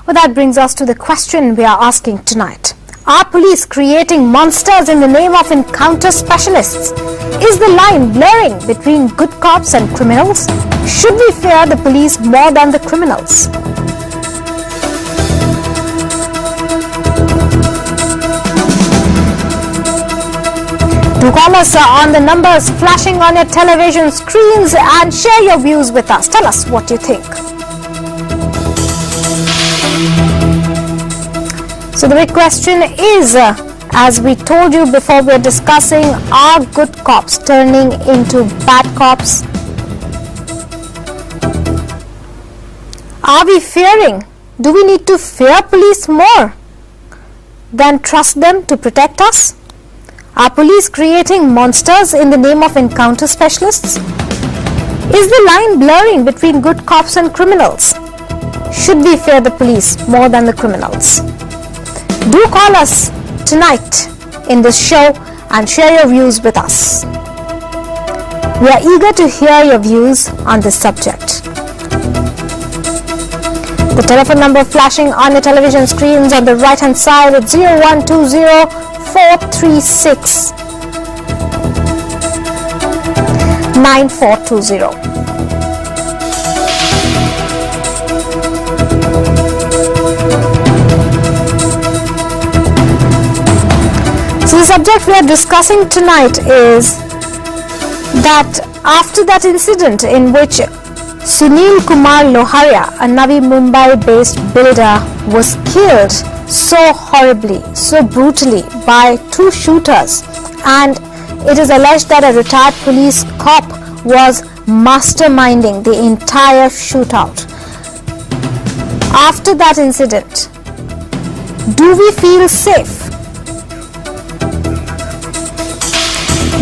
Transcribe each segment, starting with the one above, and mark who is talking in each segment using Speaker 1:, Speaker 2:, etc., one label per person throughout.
Speaker 1: Well, that brings us to the question we are asking tonight. Are police creating monsters in the name of encounter specialists? Is the line blurring between good cops and criminals? Should we fear the police more than the criminals? Do call us on the numbers flashing on your television screens and share your views with us. Tell us what you think. So the big question is, as we told you before, we're discussing, are good cops turning into bad cops? Are we fearing? Do we need to fear police more than trust them to protect us? Are police creating monsters in the name of encounter specialists? Is the line blurring between good cops and criminals? Should we fear the police more than the criminals? Do call us tonight in this show and share your views with us. We are eager to hear your views on this subject. The telephone number flashing on your television screens on the right hand side is 0120 436 9420. So the subject we are discussing tonight is that after that incident in which Sunil Kumar Loharia, a Navi Mumbai based builder, was killed so horribly, so brutally by two shooters, and it is alleged that a retired police cop was masterminding the entire shootout. After that incident, do we feel safe?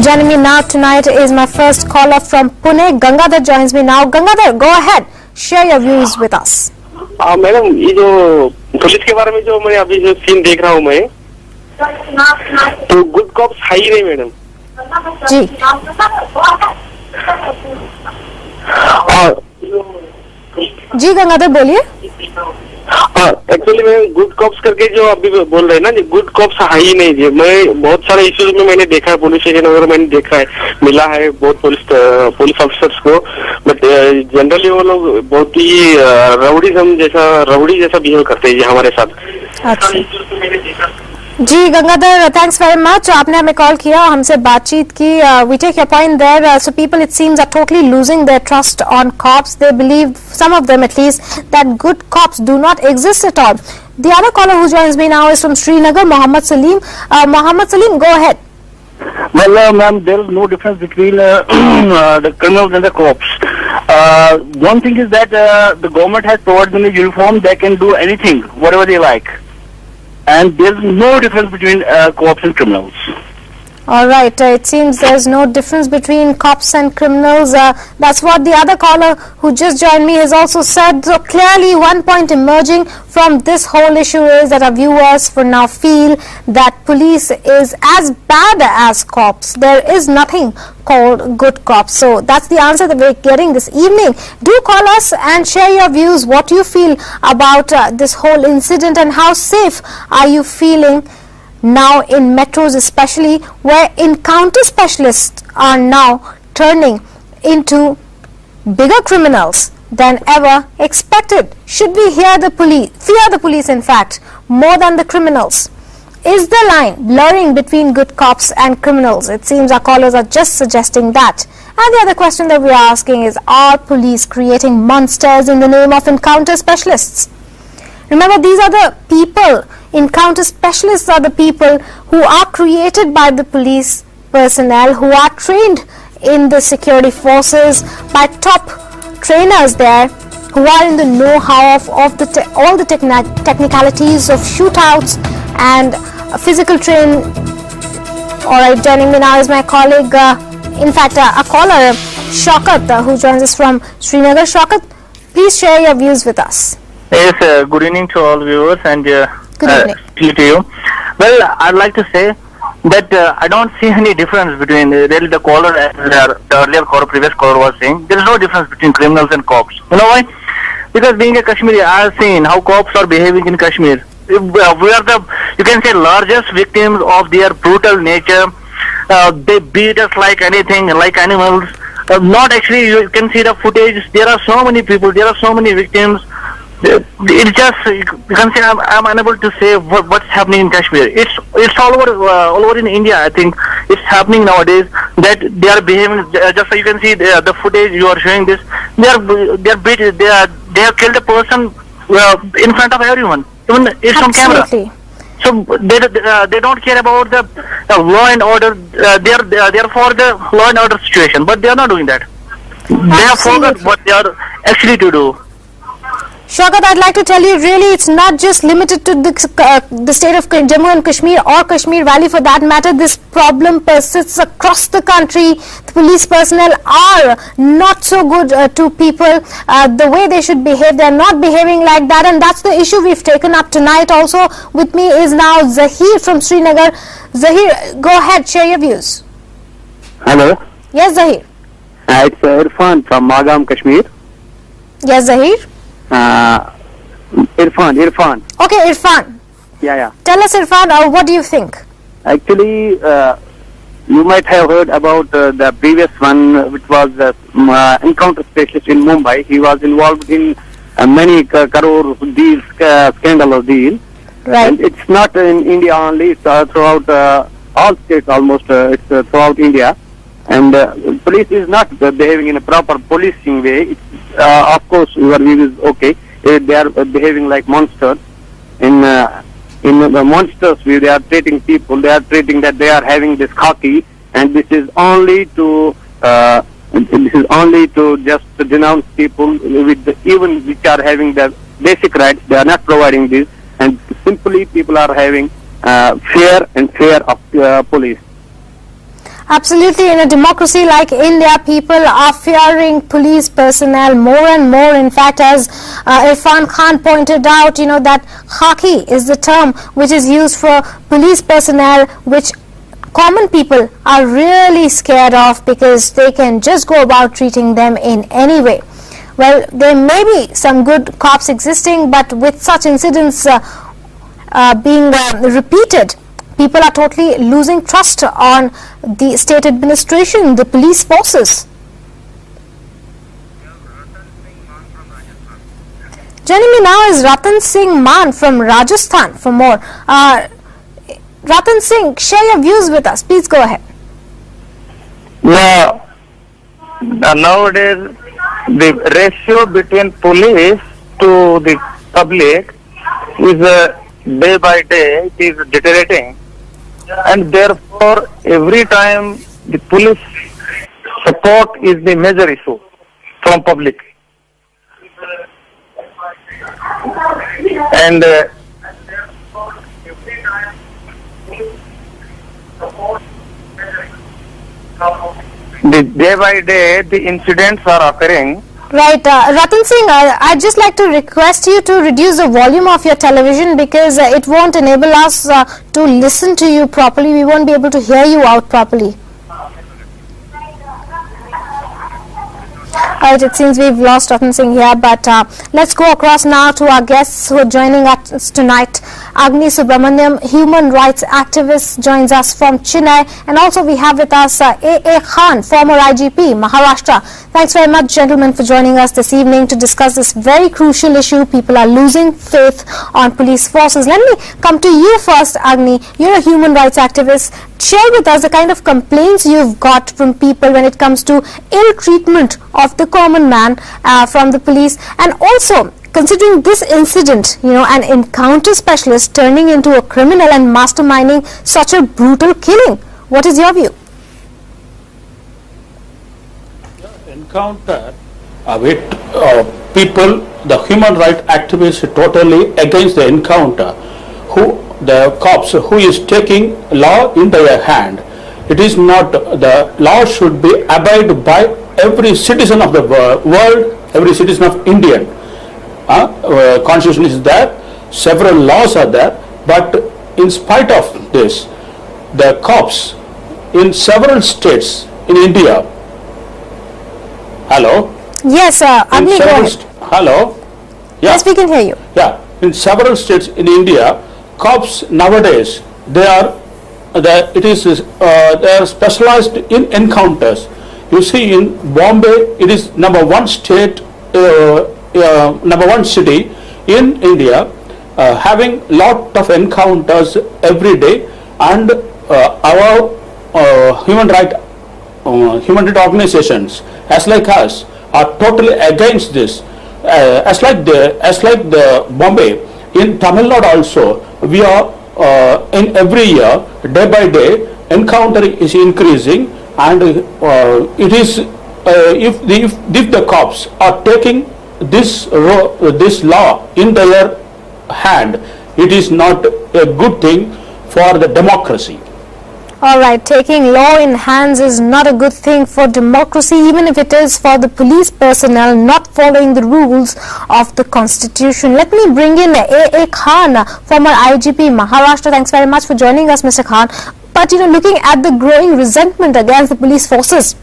Speaker 1: Joining me now tonight is my first caller from Pune. Gangadhar joins me now. Gangadhar, go ahead. Share your views with us.
Speaker 2: Madam, ये जो police के बारे में जो मैं अभी जो scene देख रहा हूँ मैं, तो गुड कॉप्स है ही नहीं मैडम
Speaker 1: जी। जी गंगाधर बोलिए।
Speaker 2: एक्चुअली मैं गुड कॉप्स करके जो अभी बोल रहे हैं ना, गुड कॉप्स है ही नहीं जी। मैं बहुत सारे इश्यूज में मैंने देखा है, पुलिस स्टेशन वगैरह मैंने देखा है, मिला है बहुत पुलिस ऑफिसर्स को, बट जनरली वो लोग बहुत ही रउडी जैसा बिहेव करते हैं जी हमारे साथ।
Speaker 1: अच्छा जी गंगाधर, थैंक्स वेरी मच। आपने हमें कॉल किया, हमसे बातचीत की। We take your point there. So people it seems are totally losing their trust on cops. They believe, some of them at least, that good cops do not exist at all. The other caller who joins me now is from Srinagar, Mohammed Salim. Mohammed Salim, go ahead.
Speaker 3: Well, ma'am, there is no difference between the criminals and the cops. One thing is that the government has provided them a uniform. They can do anything, whatever they like. And there is no difference between cops and criminals.
Speaker 1: All right, it seems there's no difference between cops and criminals. That's what the other caller who just joined me has also said. So clearly one point emerging from this whole issue is that our viewers for now feel that police is as bad as cops. There is nothing called good cops. So that's the answer that we're getting this evening. Do call us and share your views. What do you feel about this whole incident, and how safe are you feeling now in metros, especially where encounter specialists are now turning into bigger criminals than ever expected? Should we fear the police in fact more than the criminals? Is the line blurring between good cops and criminals? It seems our callers are just suggesting that. And the other question that we are asking is, are police creating monsters in the name of encounter specialists? Remember, these are the people, encounter specialists are the people who are created by the police personnel, who are trained in the security forces by top trainers there, who are in the know-how of all the technicalities of shootouts and physical training. Alright, joining me now is my colleague, a caller, Shaukat, who joins us from Srinagar. Shaukat, please share your views with us.
Speaker 3: Yes, good evening to all viewers, and
Speaker 1: good evening
Speaker 3: to you. Well, I'd like to say that I don't see any difference between really the caller and the earlier caller, previous caller was saying. There is no difference between criminals and cops. You know why? Because being a Kashmiri, I have seen how cops are behaving in Kashmir. We are the, you can say, largest victims of their brutal nature. They beat us like anything, like animals. Not actually, you can see the footage. There are so many people, there are so many victims. It's just, you can say, I'm unable to say what's happening in Kashmir. It's all over in India. I think it's happening nowadays that they are behaving. Just so you can see the footage you are showing this. They have killed a person in front of everyone. Even it's on camera. So they don't care about the law and order. They are for the law and order situation, but they are not doing that. They have forgot what they are actually to do.
Speaker 1: Shaukat, I'd like to tell you, really, it's not just limited to the state of Jammu and Kashmir or Kashmir Valley for that matter. This problem persists across the country. The police personnel are not so good to people. The way they should behave, they're not behaving like that, and that's the issue we've taken up tonight. Also with me is now Zahir from Srinagar. Zahir, go ahead, share your views.
Speaker 2: Hello.
Speaker 1: Yes, Zahir.
Speaker 2: It's Irfan from Magam, Kashmir.
Speaker 1: Yes, Zahir.
Speaker 2: Irfan.
Speaker 1: Okay, Irfan.
Speaker 2: Yeah.
Speaker 1: Tell us, Irfan, what do you think?
Speaker 2: Actually, you might have heard about the previous one, which was encounter specialist in Mumbai. He was involved in many crore deals, scandalous deals.
Speaker 1: Right.
Speaker 2: And it's not in India only, it's throughout all states almost, it's throughout India. And police is not behaving in a proper policing way. Of course, your view is okay. They are behaving like monsters. In the monsters view, they are treating people. They are treating that they are having this khaki, and this is only to just denounce people with even which are having the basic rights. They are not providing this, and simply people are having fear of police.
Speaker 1: Absolutely. In a democracy like India, people are fearing police personnel more and more. In fact, as Irfan Khan pointed out, that khaki is the term which is used for police personnel, which common people are really scared of because they can just go about treating them in any way. Well, there may be some good cops existing, but with such incidents being repeated, people are totally losing trust on the state administration, the police forces. Joining me now is Ratan Singh Maan from Rajasthan for more. Ratan Singh, share your views with us. Please go ahead.
Speaker 4: Now, nowadays, the ratio between police to the public is day by day, it is deteriorating. And therefore, every time the police support is the major issue from public. And the day by day, the incidents are occurring.
Speaker 1: Right, Ratan Singh, I'd just like to request you to reduce the volume of your television because it won't enable us to listen to you properly. We won't be able to hear you out properly. Alright, it seems we've lost Ratan Singh here, but let's go across now to our guests who are joining us tonight. Agni Subramaniam, human rights activist, joins us from Chennai, and also we have with us A.A. Khan, former IGP, Maharashtra. Thanks very much, gentlemen, for joining us this evening to discuss this very crucial issue. People are losing faith on police forces. Let me come to you first, Agni. You're a human rights activist. Share with us the kind of complaints you've got from people when it comes to ill treatment of the common man from the police, and also considering this incident, an encounter specialist turning into a criminal and masterminding such a brutal killing. What is your view?
Speaker 5: Encounter with people, the human rights activists totally against the encounter, the cops who is taking law in their hand. It is not, the law should be abided by every citizen of the world, every citizen of Indian. Constitution is there, several laws are there, but in spite of this, the cops in several states in India. Hello?
Speaker 1: Yes, Agni, go ahead.
Speaker 5: Hello? Yeah.
Speaker 1: Yes, we can hear you.
Speaker 5: Yeah, in several states in India, cops nowadays they are specialized in encounters. You see, in Bombay, it is number one state, number one city in India, having lot of encounters every day, and our human right organizations, as like us, are totally against this. As like the Bombay, in Tamil Nadu also, we are in every year, day by day, encounter is increasing, and it is if the cops are taking this law in their hand, it is not a good thing for the democracy.
Speaker 1: Alright, taking law in hands is not a good thing for democracy, even if it is for the police personnel not following the rules of the constitution. Let me bring in A.A. Khan, former IGP Maharashtra. Thanks very much for joining us, Mr. Khan. But looking at the growing resentment against the police forces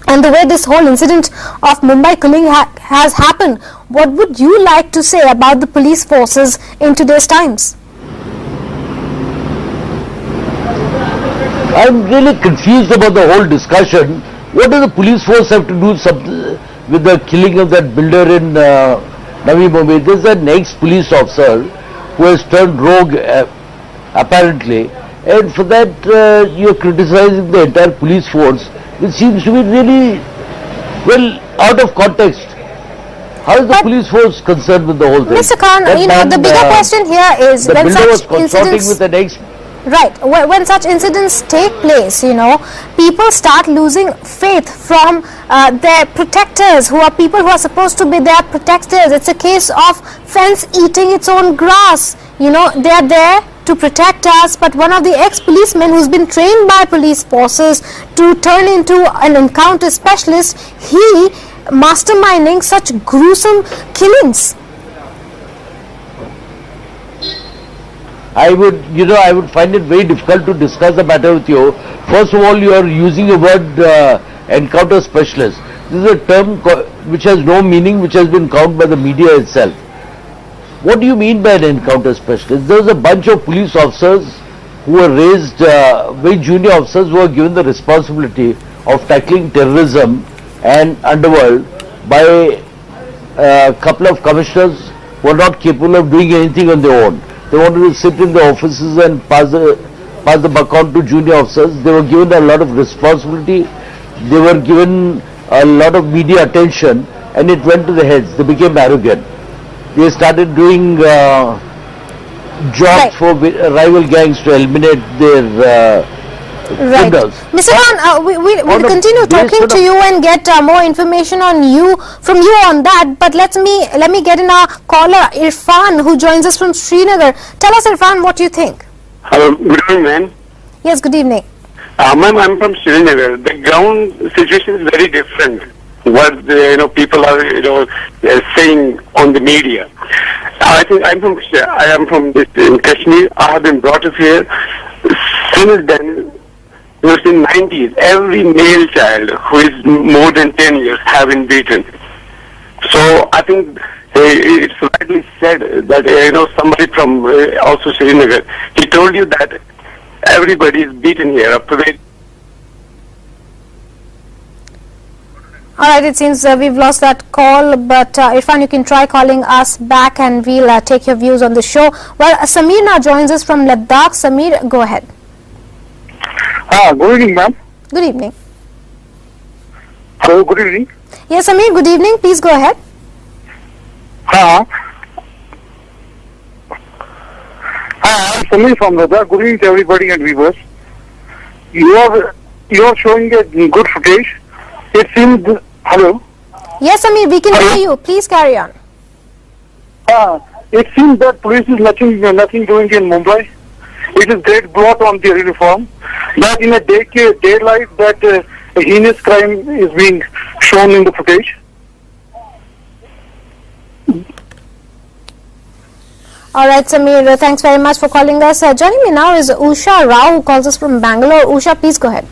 Speaker 1: and the way this whole incident of Mumbai killing has happened, what would you like to say about the police forces in today's times?
Speaker 6: I'm really confused about the whole discussion. What does the police force have to do with the killing of that builder in Navi Mumbai? There's an ex-police officer who has turned rogue apparently, and for that you're criticizing the entire police force, which seems to be really well out of context. How is the police force concerned with the whole thing?
Speaker 1: Mr. Khan, the bigger question here is
Speaker 6: the
Speaker 1: when
Speaker 6: builder was
Speaker 1: such
Speaker 6: consorting
Speaker 1: incidents
Speaker 6: with an ex.
Speaker 1: Right, when such incidents take place, people start losing faith from their protectors, who are people who are supposed to be their protectors. It's a case of fence eating its own grass. They are there to protect us, but one of the ex-policemen who's been trained by police forces to turn into an encounter specialist, he masterminding such gruesome killings.
Speaker 6: I would find it very difficult to discuss the matter with you. First of all, you are using the word encounter specialist. This is a term which has no meaning, which has been coined by the media itself. What do you mean by an encounter specialist? There was a bunch of police officers who were raised, very junior officers who were given the responsibility of tackling terrorism and underworld by a couple of commissioners who were not capable of doing anything on their own. They wanted to sit in the offices and pass the buck on to junior officers. They were given a lot of responsibility. They were given a lot of media attention, and it went to the heads. They became arrogant. They started doing jobs for rival gangs to eliminate their criminals.
Speaker 1: Mr. Khan, we'll continue talking to you and get more information from you on that. But let me get in our caller Irfan, who joins us from Srinagar. Tell us, Irfan, what you think.
Speaker 2: Hello, good evening, ma'am.
Speaker 1: Yes, good evening.
Speaker 2: Ma'am, I'm from Srinagar. The ground situation is very different. What people are saying on the media. I think I am from in Kashmir. I have been brought up here. Since then, in 90s, every male child who is more than 10 years have been beaten. So I think it's rightly said that somebody from also Srinagar, he told you that everybody is beaten here up to date.
Speaker 1: Alright, it seems we've lost that call, but Irfan, you can try calling us back and we'll take your views on the show. Well, Samir now joins us from Ladakh. Samir, go ahead.
Speaker 3: Good evening, ma'am.
Speaker 1: Good evening.
Speaker 3: Hello, good evening.
Speaker 1: Yes, Samir, good evening. Please go ahead.
Speaker 3: I'm Sunil from Ladakh. Good evening to everybody and viewers. You are showing a good footage. It seems. Hello.
Speaker 1: Yes, Samir, we can hear you. Please carry on.
Speaker 3: It seems that police is nothing doing in Mumbai. It is great blot on their uniform. That in a daylight, that a heinous crime is being shown in the footage.
Speaker 1: Alright, Samir, thanks very much for calling us. Joining me now is Usha Rao, who calls us from Bangalore. Usha, please go ahead.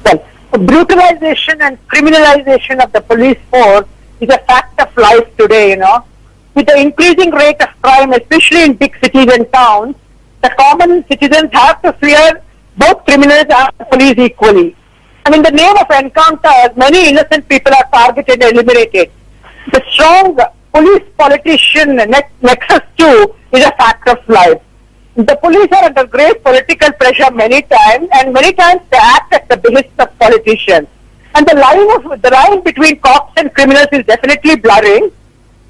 Speaker 7: Well, brutalization and criminalization of the police force is a fact of life today, with the increasing rate of crime, especially in big cities and towns, the common citizens have to fear both criminals and the police equally. And in the name of encounters, many innocent people are targeted and eliminated. The strong police-politician nexus too is a fact of life. The police are under great political pressure many times, and many times they act at the behest of politicians. And the line between cops and criminals is definitely blurring.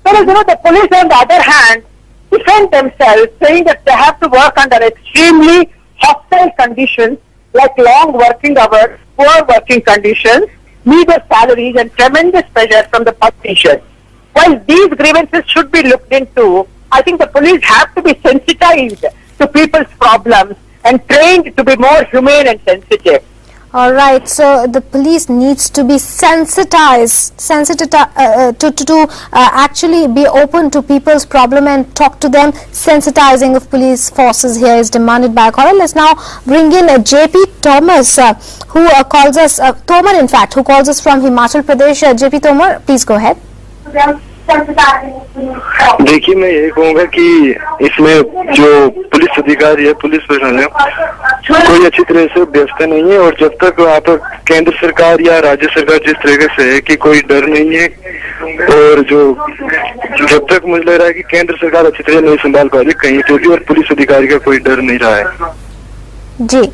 Speaker 7: Whereas, the police, on the other hand, defend themselves, saying that they have to work under extremely hostile conditions, like long working hours, poor working conditions, meager salaries, and tremendous pressure from the politicians. While these grievances should be looked into, I think the police have to be sensitized to people's problems and trained to be more humane and sensitive.
Speaker 1: All right, so the police needs to be sensitized to actually be open to people's problem and talk to them. Sensitizing of police forces here is demanded by a caller. Let's now bring in JP Thomas, who calls us, Tomar in fact, who calls us from Himachal Pradesh. JP Tomar, please go ahead.
Speaker 2: देखिए, मैं यही कहूँगा कि इसमें जो police अधिकारी है, police प्रशासन है, कोई अच्छी तरह से व्यस्त नहीं है। और जब तक वहाँ पर केंद्र सरकार या राज्य सरकार जिस तरीके से है कि कोई डर नहीं है, और जब तक मुझे लग रहा है कि केंद्र सरकार अच्छी तरह नहीं संभाल पा रही कहीं तो भी, और पुलिस अधिकारी का कोई डर नहीं रहा है।
Speaker 1: जी,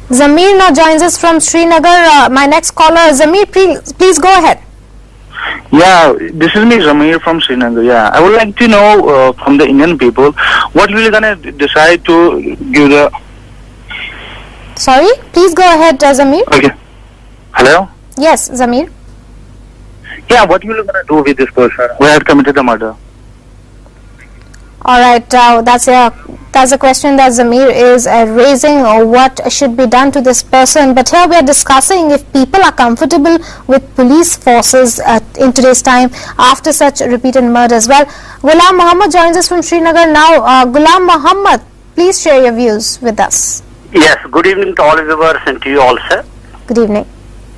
Speaker 1: Zamir now joins us from Srinagar. My next caller, Zamir, please go ahead.
Speaker 3: Yeah, this is me, Zamir from Srinagar. Yeah, I would like to know from the Indian people, what will you gonna decide to give the...
Speaker 1: Sorry, please go ahead, Zamir.
Speaker 3: Okay. Hello?
Speaker 1: Yes, Zamir.
Speaker 3: Yeah, what will you gonna do with this person who had committed the murder?
Speaker 1: All right, that's a question that Zamir is raising, or what should be done to this person. But here we are discussing if people are comfortable with police forces in today's time after such repeated murders. Well, Ghulam Muhammad joins us from Srinagar now. Ghulam Muhammad, please share your views with us.
Speaker 8: Yes, good evening to all viewers and to you also.
Speaker 1: Good evening.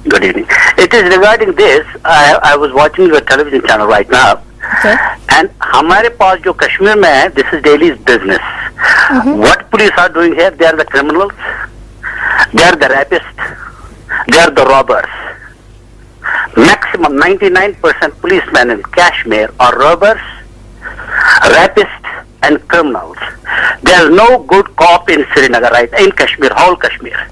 Speaker 8: Good evening. It is regarding this. I was watching your television channel right now.
Speaker 1: Okay.
Speaker 8: And हमारे पास जो कश्मीर में है, this is daily's business. What police are doing here? They are the criminals, they are the rapists, they are the robbers. Maximum 99% policemen in Kashmir are robbers, rapists, and criminals. There is no good cop in Srinagar, right? In Kashmir, whole Kashmir.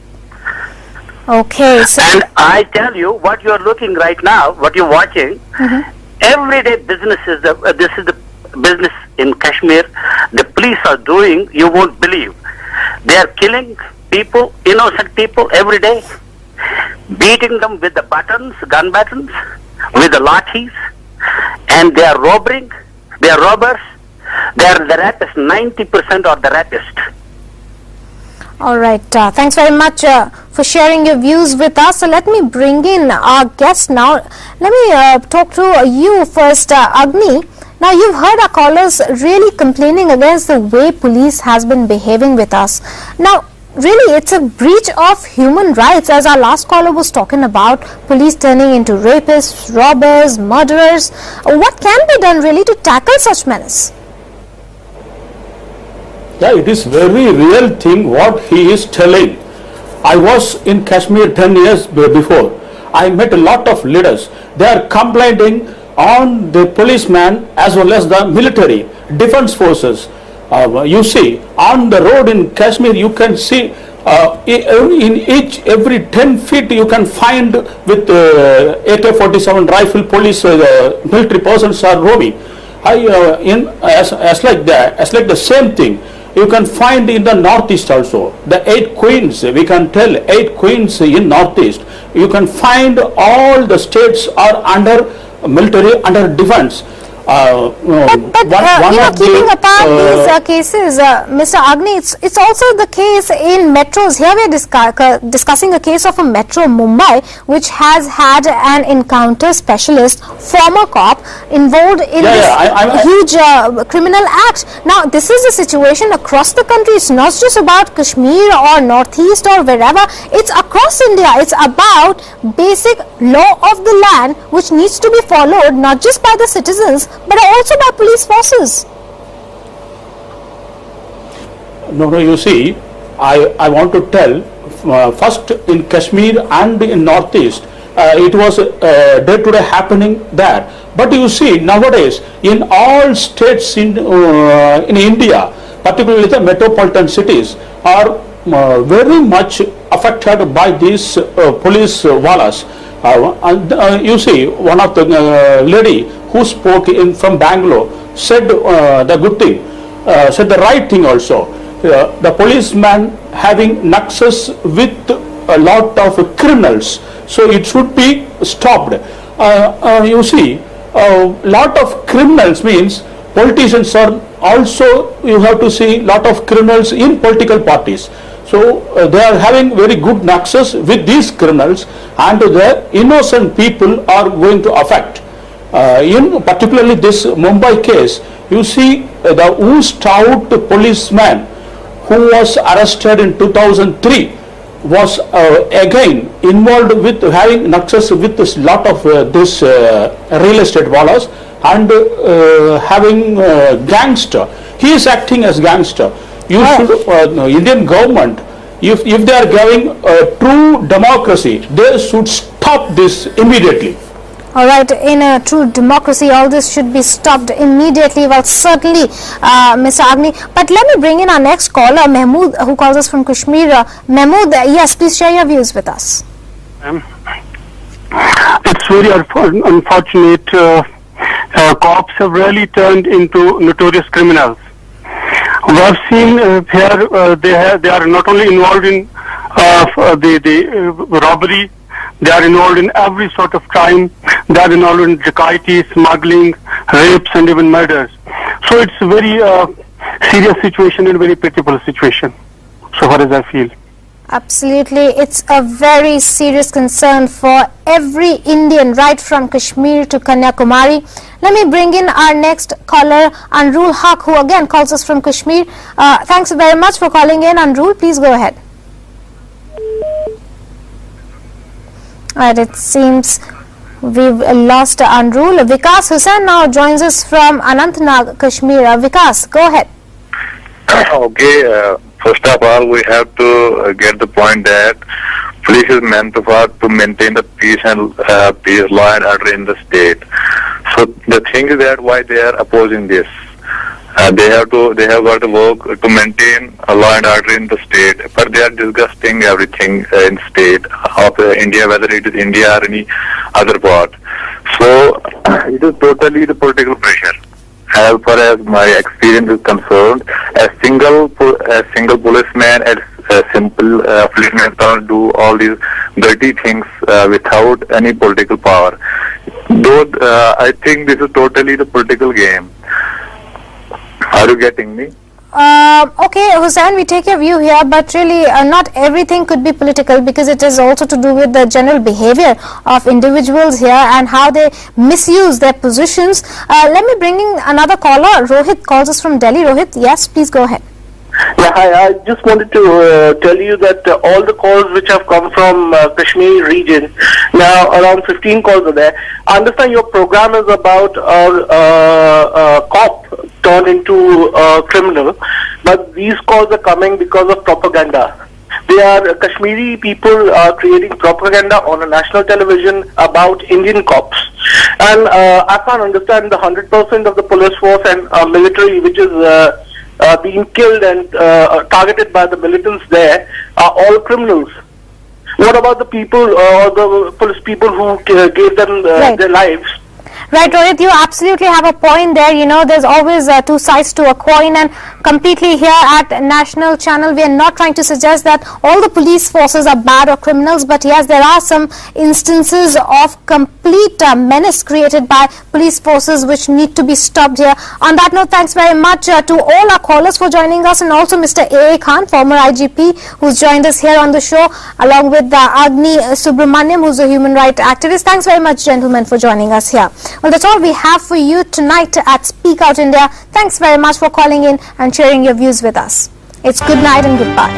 Speaker 1: Okay. So
Speaker 8: and I tell you, what you are looking right now, what you are watching. Everyday businesses, this is the business in Kashmir, the police are doing, you won't believe. They are killing people, innocent people every day, beating them with the buttons, gun buttons, with the lathis, and they are robbing, they are robbers, they are the rapists, 90% are the rapists.
Speaker 1: all right, thanks very much for sharing your views with us. So let me bring in our guest now. Let me talk to you first, Agni. Now you've heard our callers really complaining against the way police has been behaving with us. Now really it's a breach of human rights, as our last caller was talking about, police turning into rapists, robbers, murderers. What can be done really to tackle such menace?
Speaker 5: Yeah, it is very real thing what he is telling. I was in Kashmir 10 years before. I met a lot of leaders. They are complaining on the policeman as well as the military, defense forces. You see, on the road in Kashmir, you can see in every 10 feet you can find with AK-47 rifle police military persons are roaming. As like the same thing you can find in the northeast also. The 8 queens, we can tell 8 queens in northeast. You can find all the states are under military, under defense.
Speaker 1: Keeping apart these cases, Mr. Agni, it's also the case in metros. Here we are discussing a case of a metro Mumbai, which has had an encounter specialist, former cop, involved in huge criminal act. Now, this is a situation across the country. It's not just about Kashmir or Northeast or wherever. It's across India. It's about basic law of the land, which needs to be followed not just by the citizens but also by police forces.
Speaker 5: No, you see, I want to tell, first in Kashmir and in Northeast, it was day-to-day happening there. But you see, nowadays, in all states in India, particularly the metropolitan cities, are very much affected by these police wallas. You see, one of the lady who spoke from Bangalore said the good thing, said the right thing also. The policeman having nexus with a lot of criminals, so it should be stopped. You see, a lot of criminals means politicians are also, you have to see lot of criminals in political parties. So they are having very good nexus with these criminals, and the innocent people are going to affect. In particularly this Mumbai case, you see the oozed out policeman who was arrested in 2003 was again involved with having nexus with this lot of this real estate wallas and having gangster. He is acting as gangster. You should, Indian government, if they are giving a true democracy, they should stop this immediately.
Speaker 1: All right, in a true democracy, all this should be stopped immediately. Well, certainly, Mr. Agni. But let me bring in our next caller, Mahmood, who calls us from Kashmir. Mahmood, yes, please share your views with us.
Speaker 3: It's very unfortunate. Cops have really turned into notorious criminals. We have seen here they are not only involved in the robbery, they are involved in every sort of crime. They are involved in dacoity, smuggling, rapes, and even murders. So it's a very serious situation and very pitiable situation, so far as I feel.
Speaker 1: Absolutely, it's a very serious concern for every Indian, right from Kashmir to Kanyakumari. Let me bring in our next caller, Anrul Haq, who again calls us from Kashmir. Thanks very much for calling in, Anrul. Please go ahead. Alright, it seems we've lost Anrul. Vikas Hussain now joins us from Anantnag, Kashmir. Vikas, go ahead.
Speaker 9: Okay, first of all, we have to get the point that police is meant to maintain the peace and peace, law and order in the state. So the thing is that why they are opposing this. They have got to work to maintain a law and order in the state, but they are disgusting everything in state of India, whether it is India or any other part. So it is totally the political pressure. As far as my experience is concerned, a single policeman, a simple policeman can't do all these dirty things without any political power. Though I think this is totally the political game. Are you getting me?
Speaker 1: Okay, Hussain, we take your view here, but really not everything could be political, because it is also to do with the general behavior of individuals here and how they misuse their positions. Let me bring in another caller. Rohit calls us from Delhi. Rohit, yes, please go ahead.
Speaker 2: Yeah, hi. I just wanted to tell you that all the calls which have come from Kashmir region, now around 15 calls are there. I understand your program is about a cop turned into a criminal, but these calls are coming because of propaganda. They are Kashmiri people creating propaganda on a national television about Indian cops. And I can't understand the 100% of the police force and military which is being killed and targeted by the militants there are all criminals. What about the people or the police people who gave them their lives?
Speaker 1: Right, Rohit, you absolutely have a point there. You know, there's always two sides to a coin, and completely here at National Channel, we are not trying to suggest that all the police forces are bad or criminals, but yes, there are some instances of complete menace created by police forces which need to be stopped here. On that note, thanks very much to all our callers for joining us, and also Mr. A.A. Khan, former IGP, who's joined us here on the show, along with Agni Subramaniam, who's a human rights activist. Thanks very much, gentlemen, for joining us here. Well, that's all we have for you tonight at Speak Out India. Thanks very much for calling in and sharing your views with us. It's good night and goodbye.